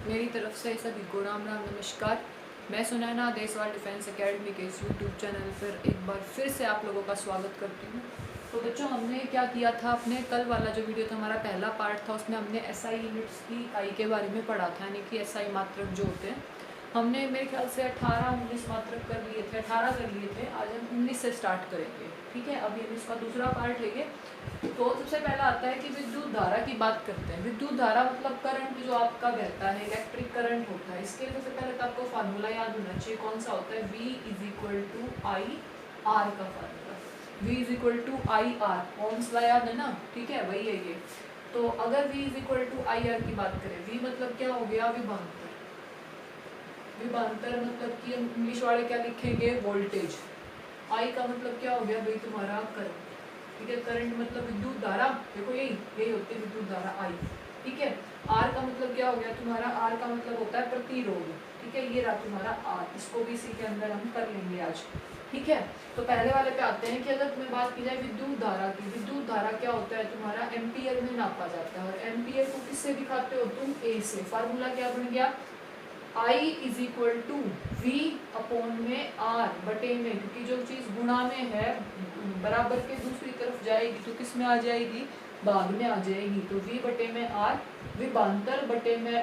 मेरी तरफ से सभी को राम राम नमस्कार। मैं सुनैना देसवाल डिफेंस एकेडमी के इस यूट्यूब चैनल पर एक बार फिर से आप लोगों का स्वागत करती हूँ। तो बच्चों, हमने क्या किया था, अपने कल वाला जो वीडियो था हमारा पहला पार्ट था, उसमें हमने एसआई यूनिट्स की इकाई के बारे में पढ़ा था, यानी कि एसआई मात्रक जो होते हैं। हमने मेरे ख्याल से 18-19 मात्रक कर लिए थे, 18 कर लिए थे। आज हम 19 से स्टार्ट करेंगे, ठीक है। अभी हम इसका दूसरा पार्ट लेंगे। तो सबसे पहला आता है कि विद्युत धारा की बात करते हैं। विद्युत धारा मतलब करंट जो आपका बहता है, इलेक्ट्रिक करंट होता है। इसके लिए सबसे पहले तो आपको फार्मूला याद होना चाहिए। कौन सा होता है? V = I/R का फार्मूला। V = I/R, ओम्स ला याद है ना, ठीक है, वही है ये। तो अगर V = I/R की बात करें, V मतलब क्या हो गया? विभवांतर। विभवांतर मतलब कि इंग्लिश वाले क्या लिखेंगे? वोल्टेज। I का मतलब क्या हो गया भाई? तुम्हारा करंट, ठीक है। करंट मतलब विद्युत धारा। देखो यही होती है विद्युत धारा, I, ठीक है। R का मतलब क्या हो गया तुम्हारा? R का मतलब होता है प्रतिरोध, ठीक है। ये रहा तुम्हारा R। इसको भी इसी के अंदर हम कर लेंगे आज, ठीक है। तो पहले वाले पे आते हैं कि अगर तुम्हें बात की जाए विद्युत धारा की, विद्युत धारा क्या होता है तुम्हारा? एम्पियर में नापा जाता है। और एम्पियर को किससे दिखाते हो तुम? A से। फार्मूला क्या बन गया? I = V/R बटे में, क्योंकि जो चीज गुणा में है बराबर के दूसरी तरफ जाएगी तो किस में आ जाएगी? भाग में आ जाएगी। तो V बटे में R, विभवांतर बटे में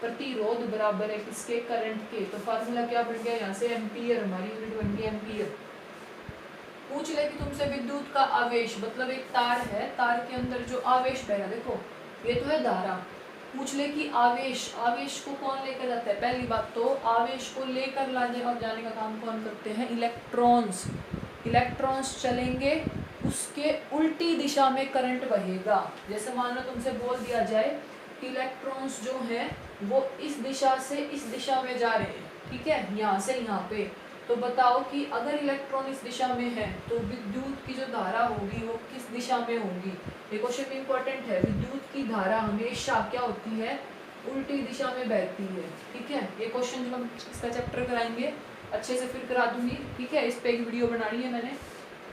प्रतिरोध बराबर है किसके? करंट के। तो फार्मूला क्या बन गया यहाँ से? एम्पियर। हमारी यूनिट बन गई एम्पियर। पूछ ले कि तुमसे विद्युत का आवेश, मतलब एक तार है, तार के अंदर जो आवेश बह रहा, देखो ये तो है धारा। पूछ ले कि आवेश, आवेश को कौन लेकर जाता है? पहली बात तो आवेश को लेकर लाने और जाने का काम कौन करते हैं? इलेक्ट्रॉन्स। इलेक्ट्रॉन्स चलेंगे, उसके उल्टी दिशा में करंट बहेगा। जैसे मान लो तुमसे बोल दिया जाए कि इलेक्ट्रॉन्स जो हैं वो इस दिशा से इस दिशा में जा रहे हैं, ठीक है, यहाँ से यहाँ पे। तो बताओ कि अगर इलेक्ट्रॉन इस दिशा में है तो विद्युत की जो धारा होगी वो किस दिशा में होगी? ये क्वेश्चन इंपॉर्टेंट है। विद्युत की धारा हमेशा क्या होती है? उल्टी दिशा में बहती है, ठीक है। ये क्वेश्चन जब हम इसका चैप्टर कराएंगे अच्छे से फिर करा दूंगी, ठीक है। इस पे एक वीडियो बनानी है मैंने।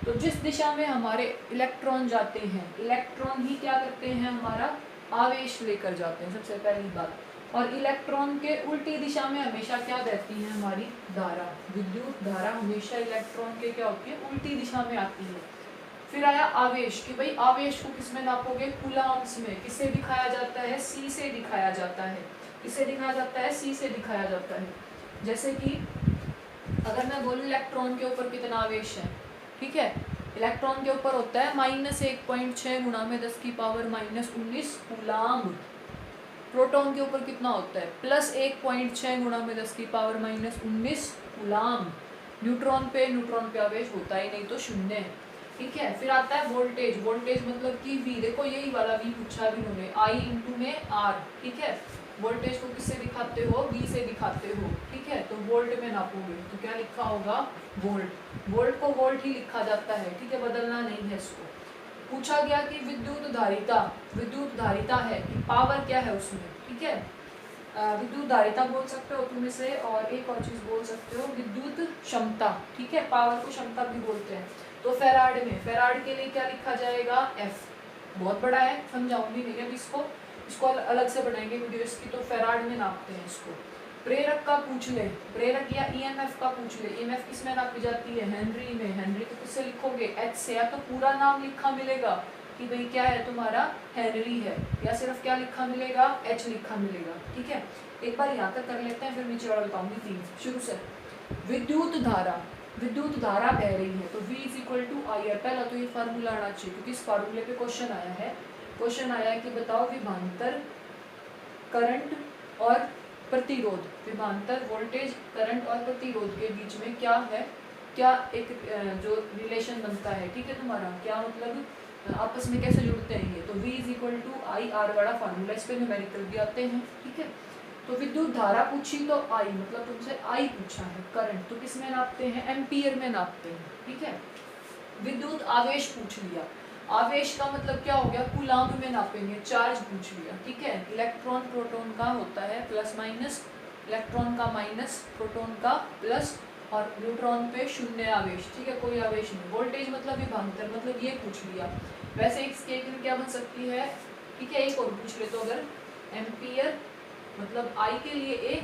तो जिस दिशा में हमारे इलेक्ट्रॉन जाते हैं, इलेक्ट्रॉन ही क्या करते हैं? हमारा आवेश लेकर जाते हैं, सबसे पहली बात। और इलेक्ट्रॉन के उल्टी दिशा में हमेशा क्या बहती है? हमारी धारा। विद्युत धारा हमेशा इलेक्ट्रॉन के क्या होती है? उल्टी दिशा में आती है। फिर आया आवेश, कि भाई आवेश को किस में नापोगे? कूलम्ब्स में। किससे दिखाया जाता है? C से दिखाया जाता है। किससे दिखाया जाता है? C से दिखाया जाता है। जैसे कि अगर मैं बोलूँ इलेक्ट्रॉन के ऊपर कितना आवेश है, ठीक है, इलेक्ट्रॉन के ऊपर होता है -1.6 × 10⁻⁻19 कूलम्ब। प्रोटॉन के ऊपर कितना होता है? +1.6 × 10⁻⁻19 कूलम्ब। न्यूट्रॉन पे आवेश होता ही नहीं, तो 0 है, ठीक है। फिर आता है वोल्टेज। वोल्टेज मतलब कि V, देखो यही वाला V पूछा भी उन्होंने, I × R, ठीक है। वोल्टेज को किससे दिखाते हो? V से दिखाते हो, ठीक है। तो वोल्ट में नापोगे तो क्या लिखा होगा? वोल्ट। वोल्ट को वोल्ट ही लिखा जाता है, ठीक है, बदलना नहीं है इसको। पूछा गया कि विद्युत धारिता, विद्युत धारिता है कि पावर क्या है उसमें, ठीक है। विद्युत धारिता बोल सकते हो तुम इसे, और एक और चीज बोल सकते हो विद्युत क्षमता, ठीक है। पावर को क्षमता भी बोलते हैं। तो फेराड में, फेराड के लिए क्या लिखा जाएगा? F। बहुत बड़ा है, समझाऊंगी नहीं अब इसको अलग से बनाएंगे वीडियो इसकी। तो फेराड में नापते हैं इसको। प्रेरक का पूछ ले, प्रेरक या EMF का पूछ ले। EMF किस में नापी जाती है? हेनरी में। हेनरी को किससे लिखोगे? H से। या तो पूरा नाम लिखा मिलेगा कि भाई क्या है तुम्हारा? हेनरी है, या सिर्फ क्या लिखा मिलेगा? H लिखा मिलेगा, ठीक है। एक बार यहाँ तक कर लेते हैं, फिर नीचे वाला बताऊंगी 3 शुरू से। विद्युत धारा, विद्युत धारा बह रही है तो V = IR। पहला तो ये फार्मूला आना चाहिए, क्योंकि इस फार्मूले पे क्वेश्चन आया है। क्वेश्चन आया है कि बताओ विभवांतर, करंट और प्रतिरोध, विभवांतर वोल्टेज, करंट और प्रतिरोध के बीच में क्या है, क्या एक जो रिलेशन बनता है, ठीक है, तुम्हारा क्या मतलब आपस में कैसे जुड़ते हैं ये। तो V = IR वाला फार्मूला, इस पे न्यूमेरिकल भी आते हैं, ठीक है। तो विद्युत धारा पूछी तो I, मतलब तुमसे I पूछा है। करंट तो किस में नापते हैं? एम्पियर में नापते हैं, ठीक है। विद्युत आवेश पूछ लिया। आवेश का मतलब क्या हो गया? कूलम्ब में नापेंगे। चार्ज पूछ लिया, ठीक है। इलेक्ट्रॉन प्रोटॉन का होता है +-, इलेक्ट्रॉन का माइनस, प्रोटॉन का प्लस, और न्यूट्रॉन पे 0 आवेश, ठीक है, कोई आवेश नहीं। वोल्टेज मतलब विभवांतर, मतलब ये पूछ लिया। वैसे इसके बन सकती है, ठीक है। एक और पूछ ले तो, अगर एम्पियर मतलब आई के लिए ए,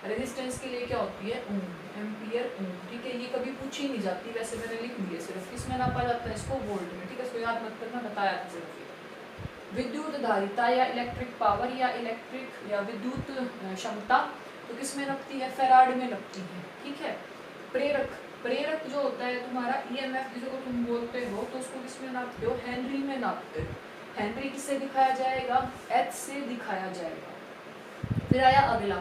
रेजिस्टेंस के लिए क्या होती है ओम, एम्पियर ओम, ठीक है। ये कभी पूछी नहीं जाती, वैसे मैंने लिख दिया सिर्फ, किसमें नापा जाता है इसको, वोल्ट में, ठीक है। इसको याद मत करना, बताया था सिर्फ। विद्युत धारिता या इलेक्ट्रिक पावर या इलेक्ट्रिक या विद्युत क्षमता तो किसमें लगती है, फैराड में लगती है, ठीक है। प्रेरक, प्रेरक जो होता है तुम्हारा ईएमएफ जिसको तुम बोलते हो, तो उसको किसमें नापते हो, हेनरी में नापते हो। हेनरी किससे दिखाया जाएगा, एच से दिखाया जाएगा। फिर आया अगला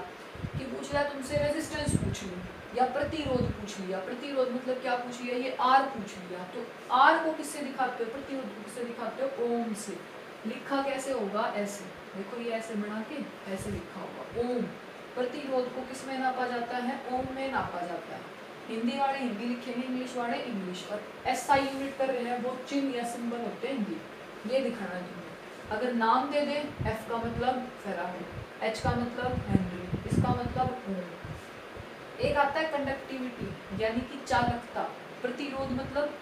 कि पूछ लिया तुमसे रेजिस्टेंस पूछ ली या प्रतिरोध पूछ लिया। प्रतिरोध मतलब क्या पूछ लिया, ये आर पूछ लिया, तो आर को किससे दिखाते हो, प्रतिरोध को किससे दिखाते हो, ओम से। लिखा कैसे होगा, ऐसे देखो, ये ऐसे बना के ऐसे लिखा होगा ओम। प्रतिरोध को किसमें नापा जाता है, ओम में नापा जाता है। हिंदी वाले हिंदी लिखेंगे, इंग्लिश वाले इंग्लिश, और एसआई यूनिट कर रहे हैं वो चिन्ह या सिंबल होते हैं हिंदी, ये दिखाना है तुम्हें। अगर नाम दे दे, एफ का मतलब फैराड, एच का मतलब हेनरी, इसका मतलब ओम। एक आता है कंडक्टिविटी यानी कि चालकता। प्रतिरोध मतलब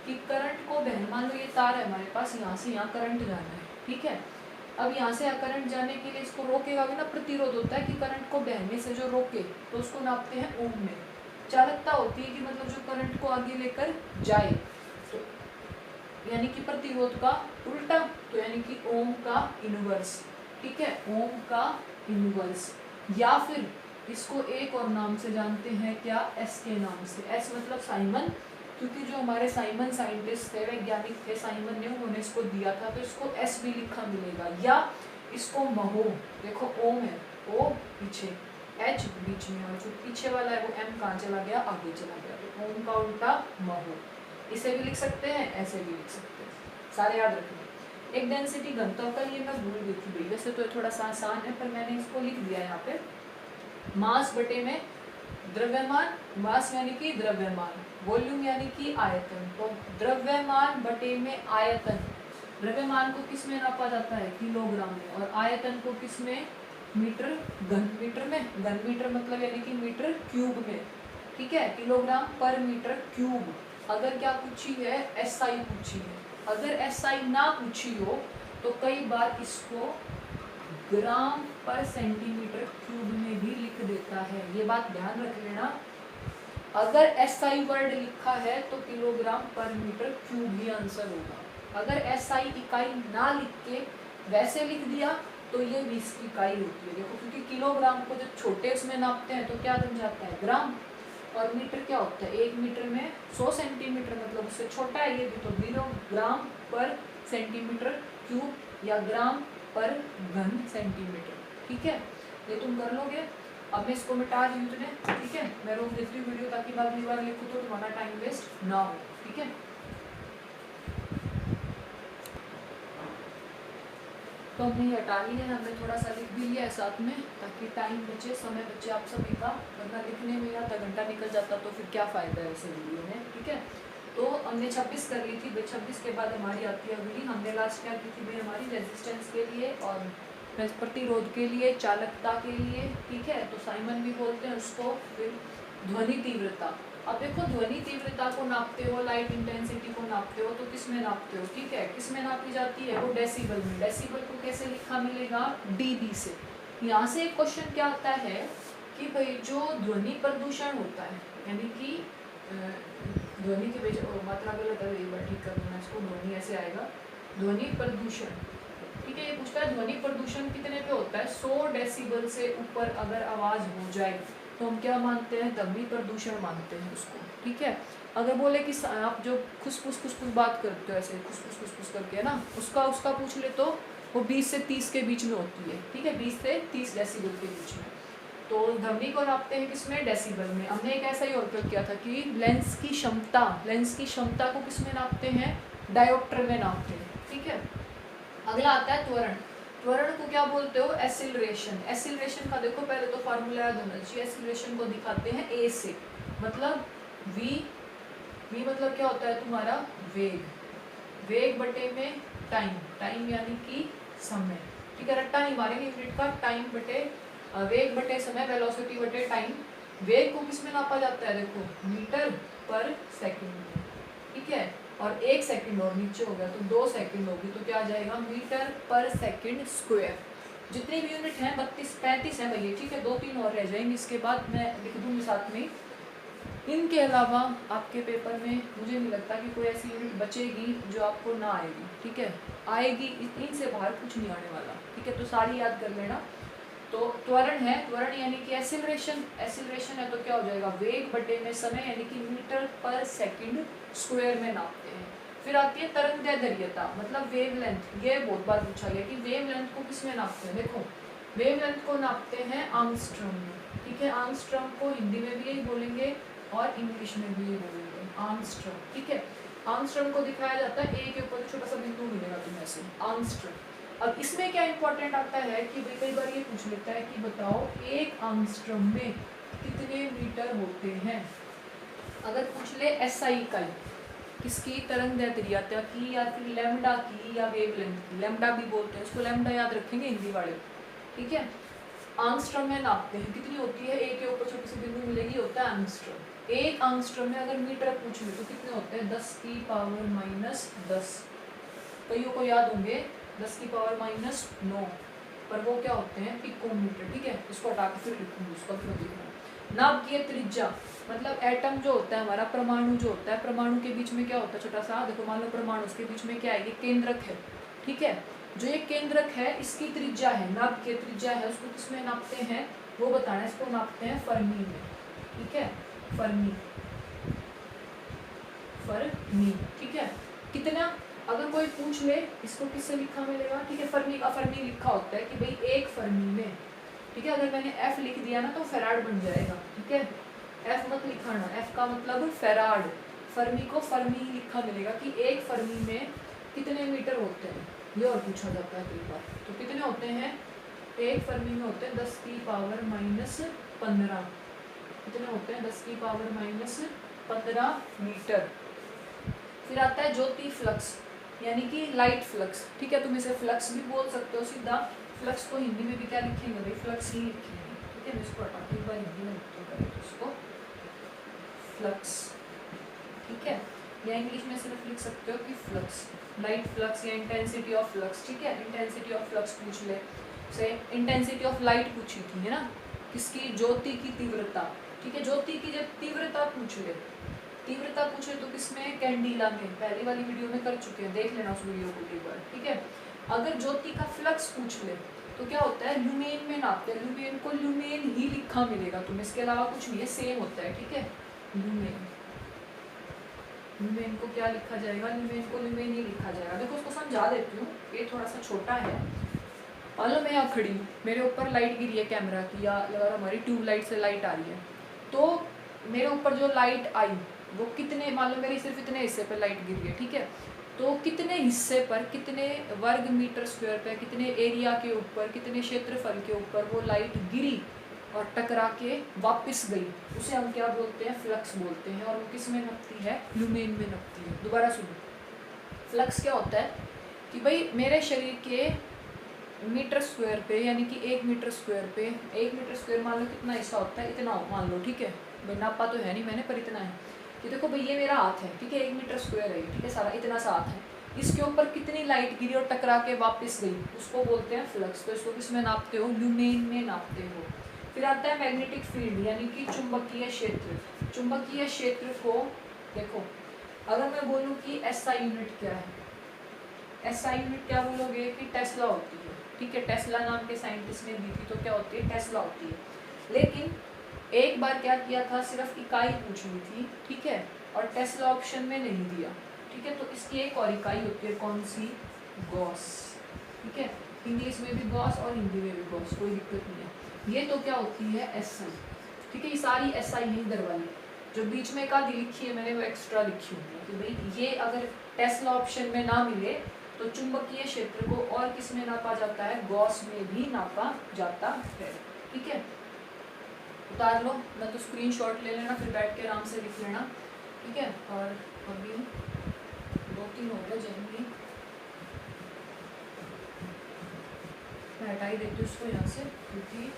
कि करंट को बहन, मान लो ये तार है हमारे पास, यहाँ से यहाँ करंट जाना है, ठीक है। अब यहाँ से करंट जाने के लिए इसको रोकेगा भी ना, प्रतिरोध होता है कि करंट को बहने से जो रोके, तो उसको नापते हैं ओम में। चालकता होती है कि मतलब जो करंट को आगे लेकर जाए, तो यानी कि प्रतिरोध का उल्टा, तो यानी कि ओम का इनवर्स, ठीक है, ओम का इनवर्स। या फिर इसको एक और नाम से जानते हैं, क्या, एस के नाम से। एस मतलब साइमन, क्योंकि जो हमारे साइमन साइंटिस्ट थे, वैज्ञानिक थे साइमन ने, उन्होंने इसको दिया था, तो इसको एस भी लिखा मिलेगा। या इसको महो, देखो ओम है, ओ पीछे, एच बीच में, और जो पीछे वाला है वो एम कहाँ चला गया, आगे चला गया, तो ओम का उल्टा महो। इसे भी लिख सकते हैं, ऐसे भी लिख सकते हैं, सारे याद रखना। एक डेंसिटी घनत्व का, ये मैं भूल गई थी भाई, वैसे तो थोड़ा सा आसान है पर मैंने इसको लिख दिया यहाँ पे। मास बटे में द्रव्यमान, मास यानी कि द्रव्यमान, वॉल्यूम यानी कि आयतन, तो द्रव्यमान बटे में आयतन। द्रव्यमान को किस में नापा जाता है, किलोग्राम में, और आयतन को किस में, मीटर, घन मीटर में। घन मीटर मतलब यानी कि मीटर क्यूब में, ठीक है, किलोग्राम पर मीटर क्यूब। अगर क्या पूछी है, एसआई पूछी है। अगर एसआई ना पूछी हो तो कई बार इसको ग्राम पर सेंटीमीटर क्यूब में भी लिख देता है, ये बात ध्यान रख लेना। अगर एसआई वर्ड लिखा है तो किलोग्राम पर मीटर क्यूब ही आंसर होगा। अगर एसआई इकाई ना लिख के वैसे लिख दिया तो ये 20 की इकाई होती है, देखो, क्योंकि किलोग्राम को जब छोटे उसमें नापते हैं तो क्या बन जाता है, ग्राम, और मीटर क्या होता है, 1 मीटर में 100 सेंटीमीटर, मतलब उससे छोटा है ये भी, तो किलोग्राम पर सेंटीमीटर क्यूब या ग्राम पर घन सेंटीमीटर, ठीक है। ये तुम कर लोगे। अब मैं इसको मिटा रही हूँ तुमने, ठीक है, मैं रोक देती हूँ वीडियो ताकि मैं अगली बार लिखूँ तो तुम्हारा टाइम वेस्ट ना हो, ठीक है। तो हमने हटा ही है, हमने थोड़ा सा लिख भी लिया है साथ में, ताकि टाइम बचे, समय बचे आप सभी का, वरना लिखने में आधा घंटा निकल जाता तो फिर क्या फ़ायदा है ऐसे वीडियो में, ठीक है। तो हमने 26 कर ली थी भाई, 26 के बाद हमारी आती है अगली, हमने लास्ट क्या की थी भाई, हमारी रेजिस्टेंस के लिए और प्रतिरोध के लिए, चालकता के लिए, ठीक है, तो साइमन भी बोलते हैं उसको। फिर ध्वनि तीव्रता, अब देखो ध्वनि तीव्रता को नापते हो, लाइट इंटेंसिटी को नापते हो, तो किस में नापते हो, ठीक है, किस में नापी जाती है, वो डेसिबल में। डेसिबल को कैसे लिखा मिलेगा, डीबी से। यहाँ से एक क्वेश्चन क्या आता है कि भाई जो ध्वनि प्रदूषण होता है, यानी कि ध्वनि की वजह, मात्रा गलत है, एक बार ठीक कर देना इसको, ध्वनि ऐसे आएगा, ध्वनि प्रदूषण, ठीक है। ये पूछता है ध्वनि प्रदूषण कितने पे होता है, 100 डेसिबल से ऊपर अगर आवाज हो जाए तो हम क्या मानते हैं, ध्वनि प्रदूषण मानते हैं उसको, ठीक है। अगर बोले कि आप जो खुसफुस बात करते हो ऐसे खुसफुस करके, है ना, उसका पूछ ले तो वो 20 से 30 के बीच में होती है, ठीक है, 20 से 30 डेसिबल के बीच में। तो ध्वनि को नापते हैं किसमें, डेसिबल में। हमने एक ऐसा ही और प्रयोग किया था कि लेंस की क्षमता को किसमें नापते हैं, डायोप्टर में नापते हैं, ठीक है। अगला आता है त्वरण। त्वरण को क्या बोलते हो, एसिलरेशन। एसिलरेशन का देखो पहले तो फार्मूला याद होना चाहिए। एसिलरेशन को दिखाते हैं ए से, मतलब वी मतलब क्या होता है तुम्हारा, वेग बटे में टाइम यानी कि समय, ठीक है, रट्टा नहीं मारेंगे यूनिट का, टाइम बटे वेग बटे समय, वेलोसिटी बटे टाइम। वेग को किस में नापा जाता है, देखो, मीटर पर सेकंड में, ठीक है, और 1 सेकंड और नीचे हो गया तो 2 सेकंड होगी, तो क्या आ जाएगा, मीटर पर सेकंड स्क्वायर। जितने भी यूनिट हैं 32-35 हैं भैया, ठीक है, 2-3 और रह जाएंगे, इसके बाद मैं लिख दूंगी साथ में। इनके अलावा आपके पेपर में मुझे नहीं लगता कि कोई ऐसी यूनिट बचेगी जो आपको ना आएगी, ठीक है, आएगी, इनसे बाहर कुछ नहीं आने वाला, ठीक है, तो सारी याद कर लेना। तो त्वरण है, त्वरण यानी कि एसिलरेशन, एसिलरेशन है तो क्या हो जाएगा, वेग बटे में समय, यानी कि मीटर पर सेकंड स्क्वायर में नापते हैं। फिर आती है तरंगदैर्घ्यता, मतलब वेवलेंथ, ये बहुत बार पूछा गया कि वेवलेंथ को किस में नापते हैं। देखो वेवलेंथ को नापते हैं आर्मस्ट्रॉन्ग में, ठीक है, आर्मस्ट्रॉन्ग को हिंदी में भी यही बोलेंगे और इंग्लिश में भी यही बोलेंगे, आर्मस्ट्रॉन्ग, ठीक है। आर्मस्ट्रॉन्ग को दिखाया जाता है ए के ऊपर छोटा सा बिंदु मिलेगा तुम्हें ऐसे, आर्मस्ट्रॉन्ग। अब इसमें क्या इंपॉर्टेंट आता है कि भाई कई बार ये पूछ लेता है कि बताओ एक आर्मस्ट्रॉन्ग में कितने मीटर होते हैं। अगर पूछ ले एसआई इकाई किसकी, तरंगदैर्घ्यता की या फिर लैम्डा की या वेवलेंथ की, लैम्डा भी बोलते हैं उसको, लैम्डा याद रखेंगे हिंदी वाले, ठीक है। आर्मस्ट्रॉन्ग में नापते हैं, कितनी होती है, ए के ऊपर छोटी सी बिंदु मिलेगी, होता है आर्मस्ट्रॉन्ग। एक आर्मस्ट्रॉन्ग में अगर मीटर पूछ ले तो कितने होते हैं, 10⁻⁻10, कईयों को याद होंगे 10⁻⁻9, पर वो क्या होते हैं, पिकोमीटर, ठीक है, इसको हटा के फिर लिखूंगी, उसका फिर लिखूंगा। नाभिकीय त्रिज्या, मतलब एटम जो होता है हमारा, परमाणु जो होता है, परमाणु के बीच में क्या होता है छोटा सा, देखो मान लो परमाणु, उसके बीच में क्या है, ये केंद्रक है, ठीक है, जो ये केंद्रक है इसकी त्रिज्या है, नाभिकीय त्रिज्या है, उसको किसमें नापते हैं वो बताना है, इसको नापते हैं फर्मी में, ठीक है, फर्मी, फर्मी, ठीक है। कितना, अगर कोई पूछ ले इसको किससे लिखा मिलेगा, ठीक है, फर्मी का फर्मी लिखा होता है कि भाई एक फर्मी में, ठीक है, अगर मैंने एफ लिख दिया ना तो फेराड बन जाएगा, ठीक है, एफ मत लिखाना, एफ का मतलब फेराड, फर्मी को फर्मी लिखा मिलेगा कि एक फर्मी में कितने मीटर होते हैं, ये और पूछा जाता है कई बार। तो कितने होते हैं, एक फर्मी में होते हैं 10⁻⁻15, कितने होते हैं 10⁻⁻15 मीटर। फिर आता है ज्योति फ्लक्स, यानी कि लाइट फ्लक्स, ठीक है, तुम इसे फ्लक्स भी बोल सकते हो सीधा, फ्लक्स को हिंदी में भी क्या लिखेंगे भाई, फ्लक्स ही लिखेंगे, ठीक है, इसको हटा के एक बार हिंदी में लिखते करें तो इसको फ्लक्स, ठीक है, या इंग्लिश में सिर्फ लिख सकते हो कि फ्लक्स, लाइट फ्लक्स या इंटेंसिटी ऑफ फ्लक्स, ठीक है, इंटेंसिटी ऑफ फ्लक्स पूछ ले, से इंटेंसिटी ऑफ लाइट पूछी थी है ना, किसकी, ज्योति की तीव्रता, ठीक है, ज्योति की जब तीव्रता पूछ ले, तीव्रता पूछे तो किसमें, कैंडिला में, पहली वाली वीडियो में कर चुके हैं, देख लेना उस वीडियो को एक बार, ठीक है। अगर ज्योति का फ्लक्स पूछ ले तो क्या होता है, ल्यूमेन में नापते हैं, ल्यूमेन को ल्यूमेन ही लिखा मिलेगा तुम्हें, इसके अलावा कुछ नहीं है, सेम होता है, ठीक है, ल्यूमेन, ल्यूमेन को क्या लिखा जाएगा, ल्यूमेन को ल्यूमेन ही लिखा जाएगा। देखो उसको समझा देती हूँ, ये थोड़ा सा छोटा है, मान लो मैं यहाँ खड़ी हूँ, मेरे ऊपर लाइट गिरी है कैमरा की, या अगर हमारी ट्यूबलाइट से लाइट आ रही है, तो मेरे ऊपर जो लाइट आई वो कितने, मान लो मेरी सिर्फ इतने हिस्से पर लाइट गिरी है, ठीक है, तो कितने हिस्से पर, कितने वर्ग मीटर स्क्वायर पे, कितने एरिया के ऊपर, कितने क्षेत्रफल के ऊपर वो लाइट गिरी और टकरा के वापस गई, उसे हम क्या बोलते हैं, फ्लक्स बोलते हैं, और वो किस में नपती है, ल्यूमेन में नपती है। दोबारा सुनो, फ्लक्स क्या होता है कि भाई मेरे शरीर के मीटर स्क्वायर पे, यानी कि 1 मीटर स्क्वायर पे, 1 मीटर स्क्वायर मान लो कितना हिस्सा होता है, इतना मान लो, ठीक है, भाई नापा तो है नहीं मैंने, पर इतना है कि देखो भाई ये मेरा हाथ है, ठीक है, 1 मीटर स्क्वायर है, ठीक है, सारा इतना सा हाथ है, इसके ऊपर कितनी लाइट गिरी और टकरा के वापस गई, उसको बोलते हैं फ्लक्स। तो इसको किस में नापते हो, ल्यूमेन में नापते हो। फिर आता है मैग्नेटिक फील्ड, यानी कि चुंबकीय क्षेत्र। चुंबकीय क्षेत्र को देखो, अगर मैं बोलूँ कि एसआई यूनिट क्या है, एसआई यूनिट क्या बोलोगे कि टेस्ला होती है, ठीक है, टेस्ला नाम के साइंटिस्ट ने दी थी, तो क्या होती है, टेस्ला होती है। लेकिन एक बार क्या किया था, सिर्फ इकाई पूछनी थी, ठीक है, और टेस्ला ऑप्शन में नहीं दिया, ठीक है, तो इसकी एक और इकाई होती है, कौन सी, गॉस, ठीक है, इंग्लिश में भी गॉस और हिंदी में भी गॉस, कोई दिक्कत नहीं है। ये तो क्या होती है, एसआई, ठीक है, ये सारी एसआई है इधर वाली, जो बीच में एक आधी लिखी है मैंने वो एक्स्ट्रा लिखी हुई है कि भाई ये अगर टेस्ला ऑप्शन में ना मिले तो चुंबकीय क्षेत्र को और किस में नापा जाता है, गॉस में भी नापा जाता है, ठीक है। उतार लो, मैं तो स्क्रीनशॉट ले लेना, फिर बैठ के आराम से लिख लेना, ठीक है। और अभी 2-3 हो गए जाएंगे, मैं हटा ही देती हूँ उसको यहाँ से, क्योंकि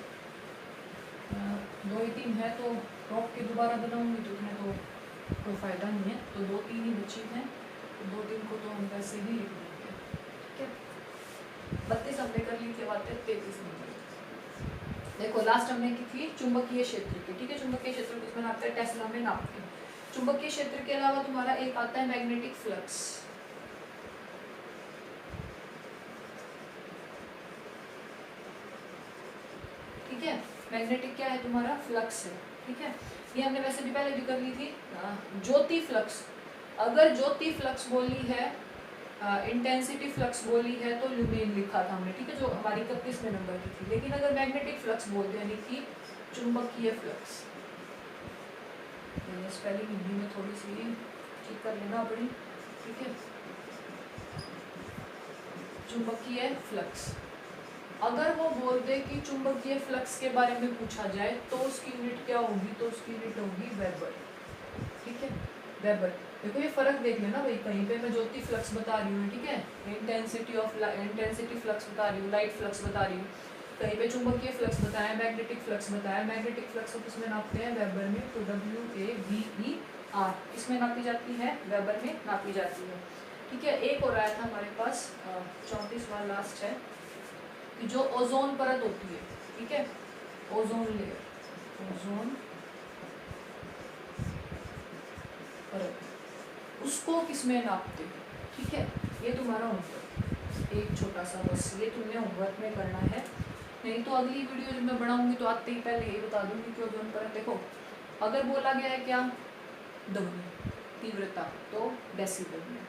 2-3 है तो टॉप के दोबारा बनाऊंगी तो उसमें तो कोई फ़ायदा नहीं है, तो 2-3 ही बची हैं, तो 2-3 को तो हम वैसे ही लिख देंगे, ठीक है। 32 हमने कर ली थी, बातें 33 नंबर। देखो लास्ट हमने की थी चुंबकीय क्षेत्र की, ठीक है। चुंबकीय क्षेत्र को इसमें नापते हैं, टेस्ला में नापते हैं। चुंबकीय क्षेत्र के अलावा तुम्हारा एक आता है मैग्नेटिक फ्लक्स, ठीक है। मैग्नेटिक क्या है तुम्हारा, फ्लक्स है, ठीक है। ये हमने वैसे भी पहले भी कर ली थी। ज्योति फ्लक्स, अगर ज्योति फ्लक्स बोली है, इंटेंसिटी फ्लक्स बोली है तो ल्यूमेन लिखा था हमने, ठीक है, जो हमारी 31वें नंबर की थी। लेकिन अगर मैग्नेटिक फ्लक्स बोलते हैं, यानी कि चुंबकीय फ्लक्स, स्पेलिंग हिंदी में थोड़ी सी ठीक कर लेना अपनी, ठीक है। चुंबकीय फ्लक्स, अगर वो बोल दे कि चुंबकीय फ्लक्स के बारे में पूछा जाए तो उसकी यूनिट क्या होगी, तो उसकी यूनिट होगी वेबर, ठीक है, वेबर। देखो ये फर्क देख लेना भाई, कहीं पे मैं ज्योति फ्लक्स बता रही हूँ, ठीक है, इंटेंसिटी फ्लक्स बता रही हूँ, लाइट फ्लक्स बता रही हूँ, कहीं पे चुंबकीय फ्लक्स बताया, मैग्नेटिक फ्लक्स बताया। मैग्नेटिक फ्लक्स को किसमें नापते हैं, वेबर में। तो WAVER किसमें नापी जाती है, वेबर में नापी जाती है, ठीक है। एक और आया था हमारे पास 34वां लास्ट है, कि जो ओजोन परत होती है, ठीक है, ओजोन लेयर, ओजोन परत, उसको किसमें नापते हैं, ठीक है। ये तुम्हारा होमवर्क, एक छोटा सा बस ये तुमने होमवर्क में करना है। नहीं तो अगली वीडियो जब मैं बनाऊंगी तो आते ही पहले ये बता दूंगी कि ओजोन परत, देखो अगर बोला गया है क्या, ध्वनि तीव्रता, तो डेसिबल में।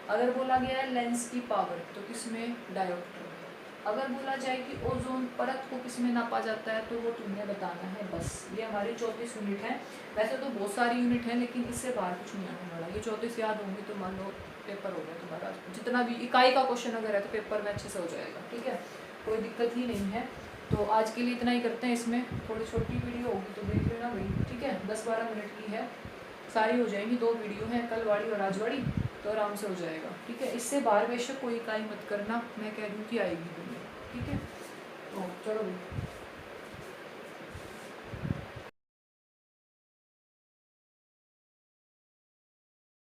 अगर बोला गया है लेंस की पावर, तो किसमें, डायोप्टर में। अगर बोला जाए कि ओजोन परत को किसमें नापा जाता है, तो वो तुमने बताना है बस। ये हमारी 34 यूनिट है। वैसे तो बहुत सारी यूनिट है, लेकिन इससे बाहर कुछ नहीं आने वाला। ये 34 याद होंगी तो मान लो पेपर हो गया तुम्हारा। जितना भी इकाई का क्वेश्चन अगर है तो पेपर में अच्छे से हो जाएगा, ठीक है, कोई दिक्कत ही नहीं है। तो आज के लिए इतना ही करते हैं। इसमें थोड़ी छोटी वीडियो होगी तो देख लेना भाई, ठीक है, 10-12 मिनट की है, सारी हो जाएंगी। 2 वीडियो हैं, कल वाली और आज वाली, तो आराम से हो जाएगा, ठीक है। इससे बाहर बेशक कोई इकाई मत करना, मैं कह दूँ कि आएगी तुम्हें, ठीक है। तो चलो भाई।